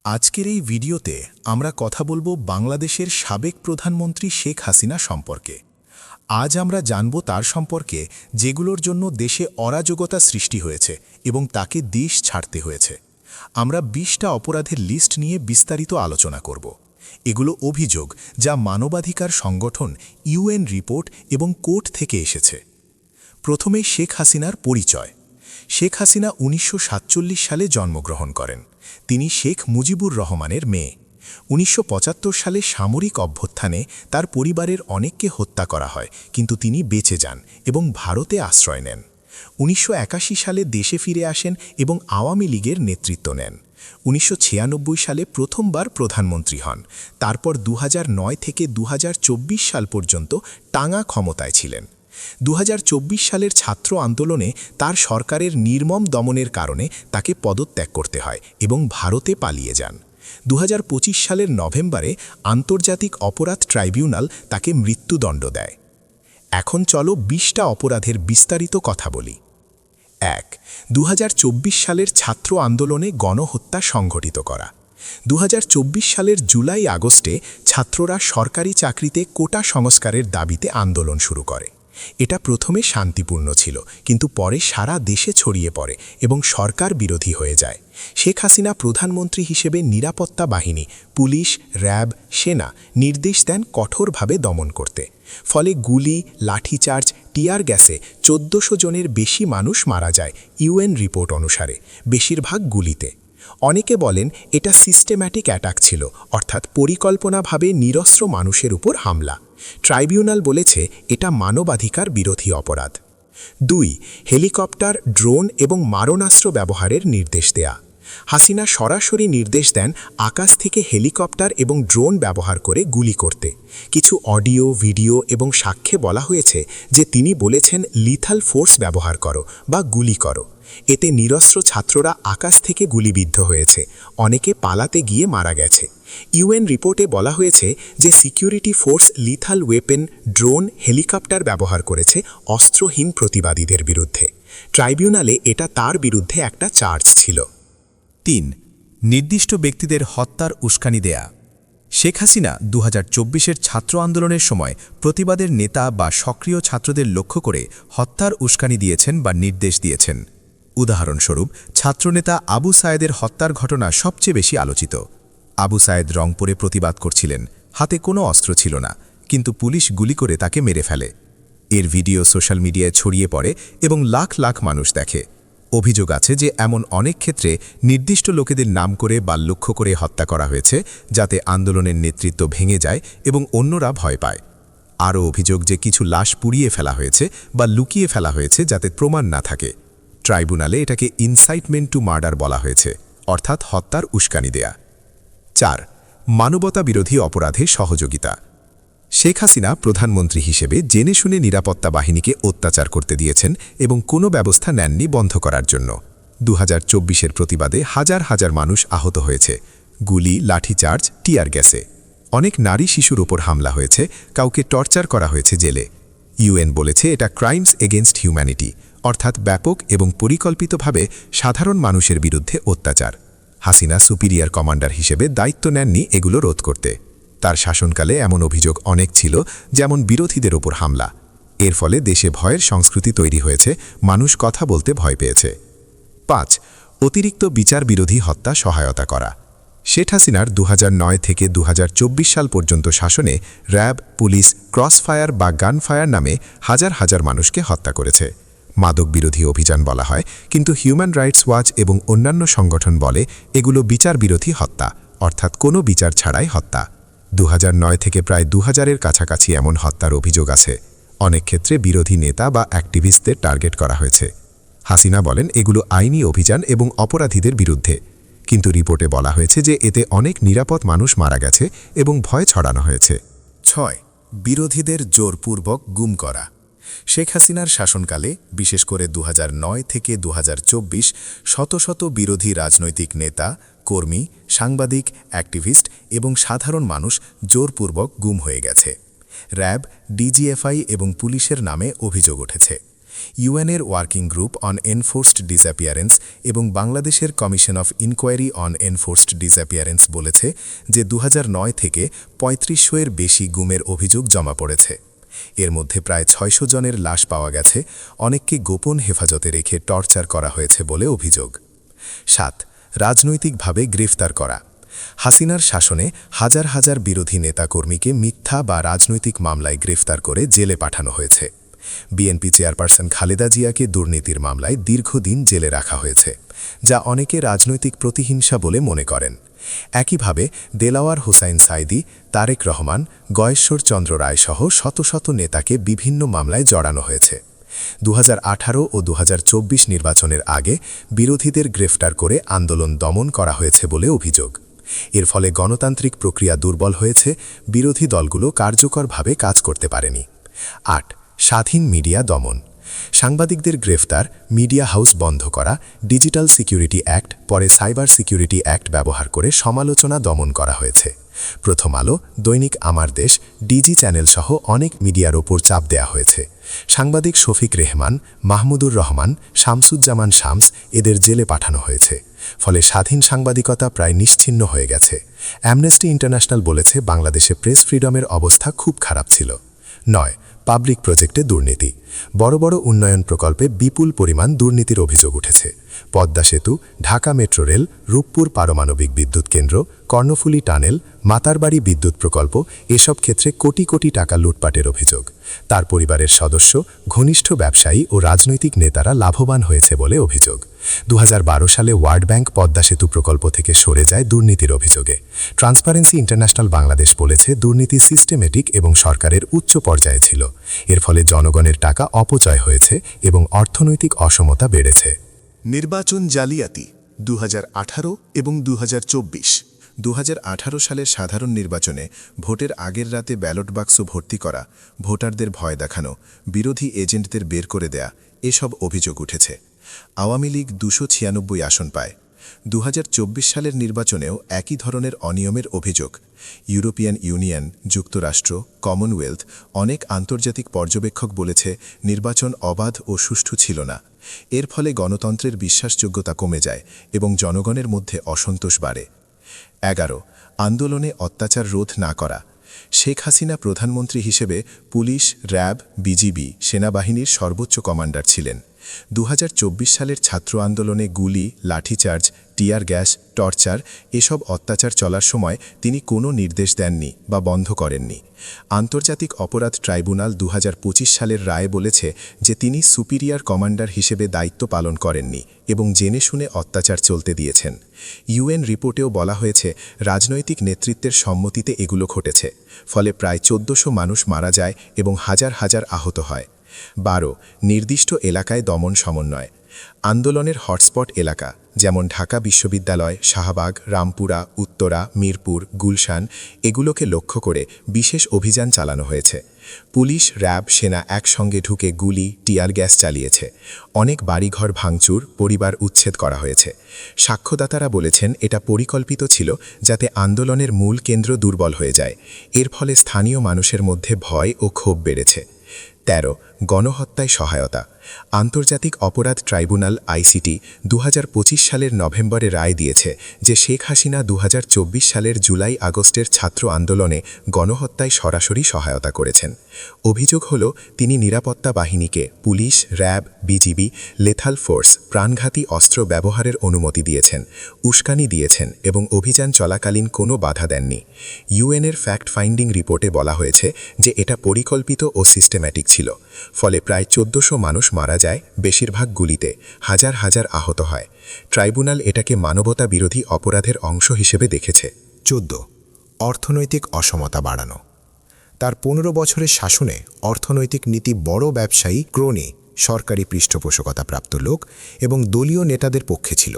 আজকের এই ভিডিওতে আমরা কথা বলবো বাংলাদেশের সাবেক প্রধানমন্ত্রী শেখ হাসিনা সম্পর্কে। আজ আমরা জানব তার সম্পর্কে যেগুলোর জন্য দেশে অরাজকতা সৃষ্টি হয়েছে এবং তাকে দেশ ছাড়তে হয়েছে। আমরা ২০টা অপরাধের লিস্ট নিয়ে বিস্তারিত আলোচনা করব। এগুলো অভিযোগ যা মানবাধিকার সংগঠন, ইউএন রিপোর্ট এবং কোর্ট থেকে এসেছে। প্রথমে শেখ হাসিনার পরিচয়। শেখ হাসিনা ১৯৪৭ সালে জন্মগ্রহণ করেন। তিনি শেখ মুজিবুর রহমানের মেয়ে। ১৯৭৫ সালে সামরিক অভ্যুত্থানে তার পরিবারের অনেককে হত্যা করা হয়, কিন্তু তিনি বেঁচে যান এবং ভারতে আশ্রয় নেন। ১৯৮১ সালে দেশে ফিরে আসেন এবং আওয়ামী লীগের নেতৃত্ব নেন। ১৯৯৬ সালে প্রথমবার প্রধানমন্ত্রী হন। তারপর ২০০৯ থেকে ২০২৪ সাল পর্যন্ত টাঙা ক্ষমতায় ছিলেন। ২০২৪ সালের ছাত্র আন্দোলনে তার সরকারের নির্মম দমনের কারণে তাকে পদত্যাগ করতে হয় এবং ভারতে পালিয়ে যান। ২০২৫ সালের নভেম্বরে আন্তর্জাতিক অপরাধ ট্রাইব্যুনাল তাকে মৃত্যুদণ্ড দেয়। এখন চলো ২০টা অপরাধের বিস্তারিত কথা বলি। ১. ২০২৪ সালের ছাত্র আন্দোলনে গণহত্যা সংঘটিত করা। ২০২৪ সালের জুলাই আগস্টে ছাত্ররা সরকারি চাকরিতে কোটা সংস্কারের দাবিতে আন্দোলন শুরু করে। এটা প্রথমে শান্তিপূর্ণ ছিল, কিন্তু পরে সারা দেশে ছড়িয়ে পড়ে এবং সরকার বিরোধী হয়ে যায়। শেখ হাসিনা প্রধানমন্ত্রী হিসেবে নিরাপত্তা বাহিনী, পুলিশ, র্যাব, সেনা নির্দেশ দেন কঠোরভাবে দমন করতে। ফলে গুলি, লাঠিচার্জ, টিয়ার গ্যাসে ১৪০০ জনের বেশি মানুষ মারা যায় ইউএন রিপোর্ট অনুসারে, বেশিরভাগ গুলিতে। অনেকে বলেন এটা সিস্টেম্যাটিক অ্যাটাক ছিল, অর্থাৎ পরিকল্পনাভাবে নিরস্ত্র মানুষের উপর হামলা। ট্রাইব্যুনাল বলেছে এটা মানবাধিকার বিরোধী অপরাধ। ২. হেলিকপ্টার, ড্রোন এবং মারণাস্ত্র ব্যবহারের নির্দেশ দেয়া। হাসিনা সরাসরি নির্দেশ দেন আকাশ থেকে হেলিকপ্টার এবং ড্রোন ব্যবহার করে গুলি করতে। কিছু অডিও, ভিডিও এবং সাক্ষ্যে বলা হয়েছে যে তিনি বলেছেন লিথাল ফোর্স ব্যবহার করো বা গুলি করো। এতে নিরস্ত্র ছাত্ররা আকাশ থেকে গুলিবিদ্ধ হয়েছে, অনেকে পালাতে গিয়ে মারা গেছে। ইউএন রিপোর্টে বলা হয়েছে যে security force lethal weapon, drone, helicopter ব্যবহার করেছে অস্ত্রহীন প্রতিবাদীদের বিরুদ্ধে। ট্রাইব্যুনালে এটা তার বিরুদ্ধে একটা চার্জ ছিল। ৩. নির্দিষ্ট ব্যক্তিদের হত্যার উস্কানি দেয়া। শেখ হাসিনা ২০২৪-এর ছাত্র আন্দোলনের সময় প্রতিবাদের নেতা বা সক্রিয় ছাত্রদের লক্ষ্য করে হত্যার উস্কানি দিয়েছেন বা নির্দেশ দিয়েছেন। উদাহরণস্বরূপ, ছাত্রনেতা আবু সায়েদের হত্যার ঘটনা সবচেয়ে বেশি আলোচিত। আবু সায়েদ রংপুরে প্রতিবাদ করছিলেন, হাতে কোনো অস্ত্র ছিল না, কিন্তু পুলিশ গুলি করে তাকে মেরে ফেলে। এর ভিডিও সোশ্যাল মিডিয়ায় ছড়িয়ে পড়ে এবং লাখ লাখ মানুষ দেখে। অভিযোগ আছে যে এমন অনেক ক্ষেত্রে নির্দিষ্ট লোকেদের নাম করে বা লক্ষ্য করে হত্যা করা হয়েছে, যাতে আন্দোলনের নেতৃত্ব ভেঙে যায় এবং অন্যরা ভয় পায়। আরও অভিযোগ যে কিছু লাশ পুড়িয়ে ফেলা হয়েছে বা লুকিয়ে ফেলা হয়েছে যাতে প্রমাণ না থাকে। ট্রাইব্যুনালে এটাকে ইনসাইটমেন্ট টু মার্ডার বলা হয়েছে, অর্থাৎ হত্যার উস্কানি দেয়া। ৪. মানবতা বিরোধী অপরাধে সহযোগিতা। শেখ হাসিনা প্রধানমন্ত্রী হিসেবে জেনে শুনে নিরাপত্তা বাহিনীকে অত্যাচার করতে দিয়েছেন এবং কোনো ব্যবস্থা নেননি বন্ধ করার জন্য। ২০২৪-এর প্রতিবাদে হাজার হাজার মানুষ আহত হয়েছে, গুলি, লাঠিচার্জ, টিয়ার গ্যাসে। অনেক নারী শিশুর ওপর হামলা হয়েছে, কাউকে টর্চার করা হয়েছে জেলে। ইউএন বলেছে এটা ক্রাইমস এগেইনস্ট হিউম্যানিটি, অর্থাৎ ব্যাপক এবং পরিকল্পিতভাবে সাধারণ মানুষের বিরুদ্ধে অত্যাচার। হাসিনা সুপিরিয়র কমান্ডার হিসেবে দায়িত্ব নেননি এগুলো রোধ করতে। তার শাসনকালে এমন অভিযোগ অনেক ছিল, যেমন বিরোধীদের ওপর হামলা। এর ফলে দেশে ভয়ের সংস্কৃতি তৈরি হয়েছে, মানুষ কথা বলতে ভয় পেয়েছে। ৫. অতিরিক্ত বিচার বিরোধী হত্যা সহায়তা করা। শেখ হাসিনার ২০০৯ থেকে ২০২৪ সাল পর্যন্ত শাসনে র্যাব, পুলিশ ক্রসফায়ার বা গানফায়ার নামে হাজার হাজার মানুষকে হত্যা করেছে। মাদক বিরোধী অভিযান বলা হয়, কিন্তু হিউম্যান রাইটস ওয়াচ এবং অন্যান্য সংগঠন বলে এগুলো বিচার বিরোধী হত্যা, অর্থাৎ কোনো বিচার ছাড়াই হত্যা। ২০০৯ থেকে প্রায় ২০০০-এর কাছাকাছি এমন হত্যার অভিযোগ আছে। অনেক ক্ষেত্রে বিরোধী নেতা বা অ্যাক্টিভিস্টদের টার্গেট করা হয়েছে। হাসিনা বলেন এগুলো আইনি অভিযান এবং অপরাধীদের বিরুদ্ধে, কিন্তু রিপোর্টে বলা হয়েছে যে এতে অনেক নিরাপদ মানুষ মারা গেছে এবং ভয় ছড়ানো হয়েছে। ৬. বিরোধীদের জোরপূর্বক গুম করা। শেখ হাসিনার শাসনকালে, বিশেষ করে ২০০৯ থেকে ২০২৪, শত শত বিরোধী রাজনৈতিক নেতা, কর্মী, সাংবাদিক, অ্যাক্টিভিস্ট এবং সাধারণ মানুষ জোরপূর্বক গুম হয়ে গেছে। র্যাব, ডিজিএফআই এবং পুলিশের নামে অভিযোগ উঠেছে। ইউএনের working group on enforced disappearance এবং বাংলাদেশের commission of inquiry on enforced disappearance বলেছে যে 2009 থেকে 3500-এর বেশি গুমের অভিযোগ জমা পড়েছে। এর মধ্যে প্রায় 600 জনের লাশ পাওয়া গেছে, অনেককে গোপন হেফাজতে রেখে টর্চার করা হয়েছে বলে অভিযোগ। 7. রাজনৈতিকভাবে গ্রেফতার করা। হাসিনার শাসনে হাজার হাজার বিরোধী নেতাকর্মীকে মিথ্যা বা রাজনৈতিক মামলায় গ্রেফতার করে জেলে পাঠানো হয়েছে। বিএনপি চেয়ারপারসন খালেদা জিয়াকে দুর্নীতির মামলায় দীর্ঘদিন জেলে রাখা হয়েছে, যা অনেকে রাজনৈতিক প্রতিহিংসা বলে মনে করেন। একইভাবে দেলাওয়ার হোসাইন সাইদি, তারেক রহমান, গয়েশ্বর চন্দ্র রায়সহ শত শত নেতাকে বিভিন্ন মামলায় জড়ানো হয়েছে। 2018 ও 2024 নির্বাচনের আগে বিরোধীদের গ্রেফতার করে আন্দোলন দমন করা হয়েছে বলে অভিযোগ। এর ফলে গণতান্ত্রিক প্রক্রিয়া দুর্বল হয়েছে, বিরোধী দলগুলো কার্যকরভাবে কাজ করতে পারেনি। 8. স্বাধীন মিডিয়া দমন। সাংবাদিকদের গ্রেফতার, মিডিয়া হাউস বন্ধ করা, ডিজিটাল সিকিউরিটি অ্যাক্ট, পরে সাইবার সিকিউরিটি অ্যাক্ট ব্যবহার করে সমালোচনা দমন করা হয়েছে। প্রথম আলো, দৈনিক আমার দেশ, ডিজি চ্যানেল সহ অনেক মিডিয়ার ওপর চাপ দেয়া হয়েছে। সাংবাদিক শফিক রেহমান, মাহমুদুর রহমান, শামসুজ্জামান শামস এদের জেলে পাঠানো হয়েছে। ফলে স্বাধীন সাংবাদিকতা প্রায় নিশ্চিহ্ন হয়ে গেছে। অ্যামনেস্টি ইন্টারন্যাশনাল বলেছে বাংলাদেশে প্রেস ফ্রিডমের অবস্থা খুব খারাপ ছিল। 9. পাবলিক প্রজেক্টে দুর্নীতি। বড় বড় উন্নয়ন প্রকল্পে বিপুল পরিমাণ দুর্নীতির অভিযোগ উঠেছে। পদ্মা সেতু, ঢাকা মেট্রো রেল, রূপপুর পারমাণবিক বিদ্যুৎ কেন্দ্র, কর্ণফুলী টানেল, মাতারবাড়ি বিদ্যুৎ প্রকল্প এসব ক্ষেত্রে কোটি কোটি টাকা লুটপাটের অভিযোগ। তার পরিবারের সদস্য, ঘনিষ্ঠ ব্যবসায়ী ও রাজনৈতিক নেতারা লাভবান হয়েছে বলে অভিযোগ। 2012 সালে ওয়ার্ল্ড ব্যাংক পদ্মা সেতু প্রকল্প থেকে সরে যায় দুর্নীতির অভিযোগে। ট্রান্সপারেন্সি ইন্টারন্যাশনাল বাংলাদেশ বলেছে দুর্নীতি সিস্টেমেটিক এবং সরকারের উচ্চ পর্যায়ে ছিল। এর ফলে জনগণের টাকা অপচয় হয়েছে এবং অর্থনৈতিক অসমতা বেড়েছে। নির্বাচন জালিয়াতি 2018 এবং 2024। 2018 সালের সাধারণ নির্বাচনে ভোটের আগের রাতে ব্যালট বাক্স ভর্তি করা, ভোটারদের ভয় দেখানো, বিরোধী এজেন্টদের বের করে দেয়া এসব অভিযোগ উঠেছে। আওয়ামী লীগ 296 আসন পায়। 2024 সালের নির্বাচনেও একই ধরনের অনিয়মের অভিযোগ। ইউরোপিয়ান ইউনিয়ন, যুক্তরাষ্ট্র, কমনওয়েলথ, অনেক আন্তর্জাতিক পর্যবেক্ষক বলেছে নির্বাচন অবাধ ও সুষ্ঠু ছিল না। এর ফলে গণতন্ত্রের বিশ্বাসযোগ্যতা কমে যায় এবং জনগণের মধ্যে অসন্তোষ বাড়ে। 11. আন্দোলনে অত্যাচার রোধ না করা। শেখ হাসিনা প্রধানমন্ত্রী হিসেবে পুলিশ, র্যাব, বিজিবি, সেনাবাহিনীর সর্বোচ্চ কমান্ডার ছিলেন। 2024 সালের ছাত্র আন্দোলনে গুলি, লাঠিচার্জ, টিয়ার গ্যাস, টর্চার এসব অত্যাচার চলার সময় তিনি কোনো নির্দেশ দেননি বা বন্ধ করেননি। আন্তর্জাতিক অপরাধ ট্রাইব্যুনাল 2025 সালের রায়ে বলেছে যে তিনি সুপিরিয়র কমান্ডার হিসেবে দায়িত্ব পালন করেননি এবং জেনে শুনে অত্যাচার চলতে দিয়েছেন। ইউএন রিপোর্টেও বলা হয়েছে রাজনৈতিক নেতৃত্বের সম্মতিতে এগুলো ঘটেছে। ফলে প্রায় 1400 মানুষ মারা যায় এবং হাজার হাজার আহত হয়। 12. নির্দিষ্ট এলাকায় দমন সমন্বয়। আন্দোলনের হটস্পট এলাকা যেমন ঢাকা বিশ্ববিদ্যালয়, শাহবাগ, রামপুরা, উত্তরা, মিরপুর, গুলশান এগুলোকে লক্ষ্য করে বিশেষ অভিযান চালানো হয়েছে। পুলিশ, র্যাব, সেনা একসঙ্গে ঢুকে গুলি, টিয়ার গ্যাস চালিয়েছে। অনেক বাড়িঘর ভাঙচুর, পরিবার উচ্ছেদ করা হয়েছে। সাক্ষ্যদাতারা বলেছেন এটা পরিকল্পিত ছিল যাতে আন্দোলনের মূল কেন্দ্র দুর্বল হয়ে যায়। এর ফলে স্থানীয় মানুষের মধ্যে ভয় ও ক্ষোভ বেড়েছে। 13. গণহত্যায় সহায়তা। আন্তর্জাতিক অপরাধ ট্রাইব্যুনাল আইসিটি 2025 সালের নভেম্বরে রায় দিয়েছে যে শেখ হাসিনা 2024 সালের জুলাই আগস্টের ছাত্র আন্দোলনে গণহত্যায় সরাসরি সহায়তা করেছেন। অভিযোগ হল তিনি নিরাপত্তা বাহিনীকে police, RAB, BGB, lethal force, প্রাণঘাতী অস্ত্র ব্যবহারের অনুমতি দিয়েছেন, উস্কানি দিয়েছেন এবং অভিযান চলাকালীন কোনো বাধা দেননি। ইউএনের ফ্যাক্ট ফাইন্ডিং রিপোর্টে বলা হয়েছে যে এটা পরিকল্পিত ও সিস্টেম্যাটিক ছিল। ফলে প্রায় 1400 মানুষ মারা যায়, বেশিরভাগ গুলিতে, হাজার হাজার আহত হয়। ট্রাইব্যুনাল এটাকে মানবতা বিরোধী অপরাধের অংশ হিসেবে দেখেছে। 14. অর্থনৈতিক অসমতা বাড়ানো। তার 15 বছরের শাসনে অর্থনৈতিক নীতি বড় ব্যবসায়ী, ক্রোনি, সরকারি পৃষ্ঠপোষকতাপ্রাপ্ত লোক এবং দলীয় নেতাদের পক্ষে ছিল।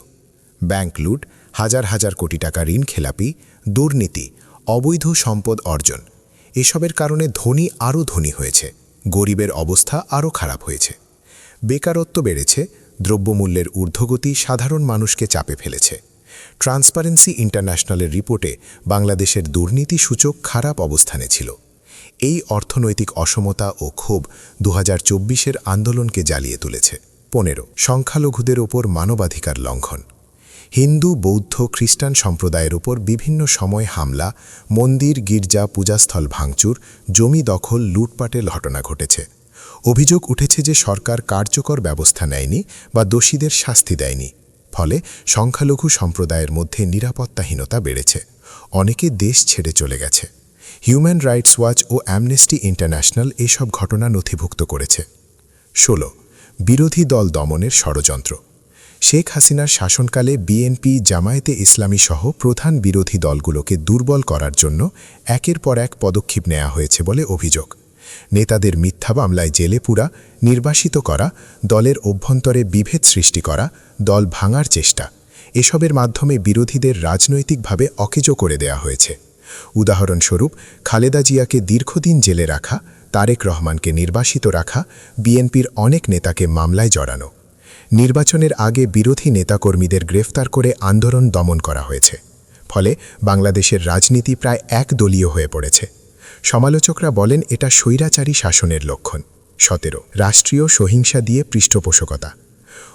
ব্যাংক লুট, হাজার হাজার কোটি টাকা ঋণ খেলাপি, দুর্নীতি, অবৈধ সম্পদ অর্জন এসবের কারণে ধনী আরও ধনী হয়েছে, গরিবের অবস্থা আরও খারাপ হয়েছে। বেকারত্ব বেড়েছে, দ্রব্যমূল্যের ঊর্ধ্বগতি সাধারণ মানুষকে চাপে ফেলেছে। ট্রান্সপারেন্সি ইন্টারন্যাশনালের রিপোর্টে বাংলাদেশের দুর্নীতি সূচক খারাপ অবস্থানে ছিল। এই অর্থনৈতিক অসমতা ও ক্ষোভ 2024-এর আন্দোলনকে জ্বালিয়ে তুলেছে। 15 সংখ্যালঘুদের ওপর মানবাধিকার লঙ্ঘন। হিন্দু, বৌদ্ধ, খ্রিস্টান সম্প্রদায়ের ওপর বিভিন্ন সময় হামলা, মন্দির, গির্জা, পূজাস্থল ভাঙচুর, জমি দখল, লুটপাটের ঘটনা ঘটেছে। অভিযোগ উঠেছে যে সরকার কার্যকর ব্যবস্থা নেয়নি বা দোষীদের শাস্তি দেয়নি। ফলে সংখ্যালঘু সম্প্রদায়ের মধ্যে নিরাপত্তাহীনতা বেড়েছে। অনেকে দেশ ছেড়ে চলে গেছে। হিউম্যান রাইটস ওয়াচ ও অ্যামনেস্টি ইন্টারন্যাশনাল এসব ঘটনা নথিভুক্ত করেছে। 16 বিরোধী দল দমনের ষড়যন্ত্র। শেখ হাসিনার শাসনকালে বিএনপি, জামায়াতে ইসলামী সহ প্রধান বিরোধী দলগুলোকে দুর্বল করার জন্য একের পর এক পদক্ষেপ নেওয়া হয়েছে বলে অভিযোগ। নেতাদের মিথ্যা মামলায় জেলে পুরা, নির্বাসিত করা, দলের অভ্যন্তরে বিভেদ সৃষ্টি করা, দল ভাঙার চেষ্টা, এসবের মাধ্যমে বিরোধীদের রাজনৈতিকভাবে অকেজো করে দেয়া হয়েছে। উদাহরণস্বরূপ, খালেদা জিয়াকে দীর্ঘদিন জেলে রাখা, তারেক রহমানকে নির্বাসিত রাখা, বিএনপির অনেক নেতাকে মামলায় জড়ানো। নির্বাচনের আগে বিরোধী নেতাকর্মীদের গ্রেফতার করে আন্দোলন দমন করা হয়েছে। ফলে বাংলাদেশের রাজনীতি প্রায় একদলীয় হয়ে পড়েছে। সমালোচকরা বলেন এটা স্বৈরাচারী শাসনের লক্ষণ। 17 রাষ্ট্রীয় সহিংসা দিয়ে পৃষ্ঠপোষকতা।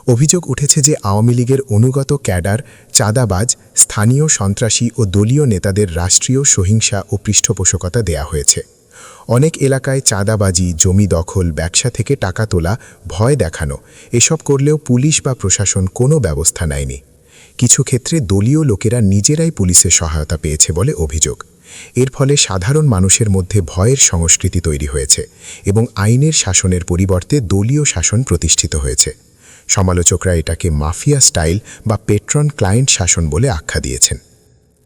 অভিযোগ উঠেছে যে আওয়ামী লীগের অনুগত ক্যাডার, চাঁদাবাজ, স্থানীয় সন্ত্রাসী ও দলীয় নেতাদের রাষ্ট্রীয় সহিংসা ও পৃষ্ঠপোষকতা দেয়া হয়েছে। অনেক এলাকায় চাঁদাবাজি, জমি দখল, ব্যবসা থেকে টাকা তোলা, ভয় দেখানো এসব করলেও পুলিশ বা প্রশাসন কোনো ব্যবস্থা নেয়নি। কিছু ক্ষেত্রে দলীয় লোকেরা নিজেরাই পুলিশের সহায়তা পেয়েছে বলে অভিযোগ। এর ফলে সাধারণ মানুষের মধ্যে ভয়ের সংস্কৃতি তৈরি হয়েছে এবং আইনের শাসনের পরিবর্তে দলীয় শাসন প্রতিষ্ঠিত হয়েছে। সমালোচকরা এটাকে মাফিয়া স্টাইল বা পেট্রন ক্লায়েন্ট শাসন বলে আখ্যা দিয়েছেন।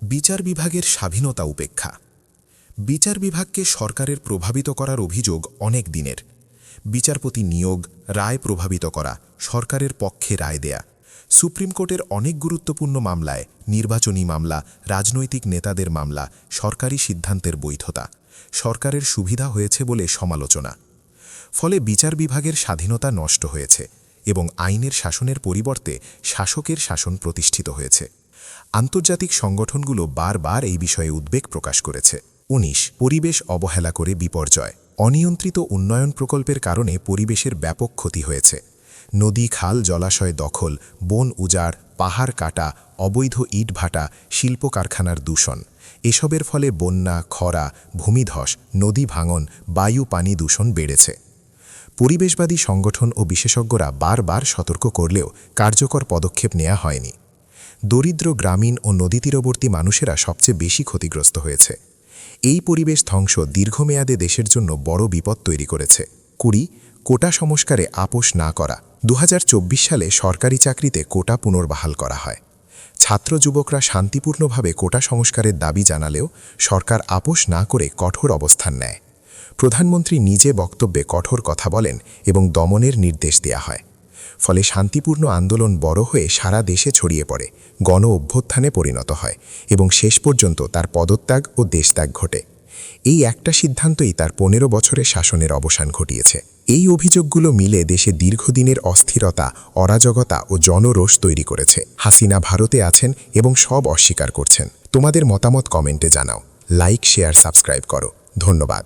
বিচার বিভাগের স্বাধীনতা উপেক্ষা। বিচার বিভাগকে সরকারের প্রভাবিত করার অভিযোগ অনেক দিনের। বিচারপতি নিয়োগ, রায় প্রভাবিত করা, সরকারের পক্ষে রায় দেয়া। সুপ্রিম কোর্টের অনেক গুরুত্বপূর্ণ মামলায়, নির্বাচনী মামলা, রাজনৈতিক নেতাদের মামলা, সরকারি সিদ্ধান্তের বৈধতা, সরকারের সুবিধা হয়েছে বলে সমালোচনা। ফলে বিচার বিভাগের স্বাধীনতা নষ্ট হয়েছে এবং আইনের শাসনের পরিবর্তে শাসকের শাসন প্রতিষ্ঠিত হয়েছে। আন্তর্জাতিক সংগঠনগুলো বারবার এই বিষয়ে উদ্বেগ প্রকাশ করেছে। 19 পরিবেশ অবহেলা করে বিপর্যয়। অনিয়ন্ত্রিত উন্নয়ন প্রকল্পের কারণে পরিবেশের ব্যাপক ক্ষতি হয়েছে। নদী, খাল, জলাশয় দখল, বন উজাড়, পাহাড় কাটা, অবৈধ ইটভাটা, শিল্প কারখানার দূষণ এসবের ফলে বন্যা, খরা, ভূমিধস, নদী ভাঙন, বায়ু পানি দূষণ বেড়েছে। পরিবেশবাদী সংগঠন ও বিশেষজ্ঞরা বারবার সতর্ক করলেও কার্যকর পদক্ষেপ নেওয়া হয়নি। দরিদ্র গ্রামীণ ও নদীতীরবর্তী মানুষেরা সবচেয়ে বেশি ক্ষতিগ্রস্ত হয়েছে। এই পরিবেশ ধ্বংস দীর্ঘমেয়াদে দেশের জন্য বড় বিপদ তৈরি করেছে। 20 কোটা সংস্কারে আপোষ না করা। 2024 সালে সরকারি চাকরিতে কোটা পুনর্বহাল করা হয়। ছাত্র যুবকরা শান্তিপূর্ণভাবে কোটা সংস্কারের দাবি জানালেও সরকার আপোষ না করে কঠোর অবস্থান নেয়। প্রধানমন্ত্রী নিজে বক্তব্যে কঠোর কথা বলেন এবং দমনের নির্দেশ দেয়া হয়। ফলে শান্তিপূর্ণ আন্দোলন বড় হয়ে সারা দেশে ছড়িয়ে পড়ে, গণ অভ্যুত্থানে পরিণত হয় এবং শেষ পর্যন্ত তার পদত্যাগ ও দেশত্যাগ ঘটে। এই একটা সিদ্ধান্তই তার 15 বছরের শাসনের অবসান ঘটিয়েছে। এই অভিযোগগুলো মিলে দেশে দীর্ঘদিনের অস্থিরতা, অরাজকতা ও জনরোষ তৈরি করেছে। হাসিনা ভারতে আছেন এবং সব অস্বীকার করছেন। তোমাদের মতামত কমেন্টে জানাও। লাইক, শেয়ার, সাবস্ক্রাইব করো। ধন্যবাদ।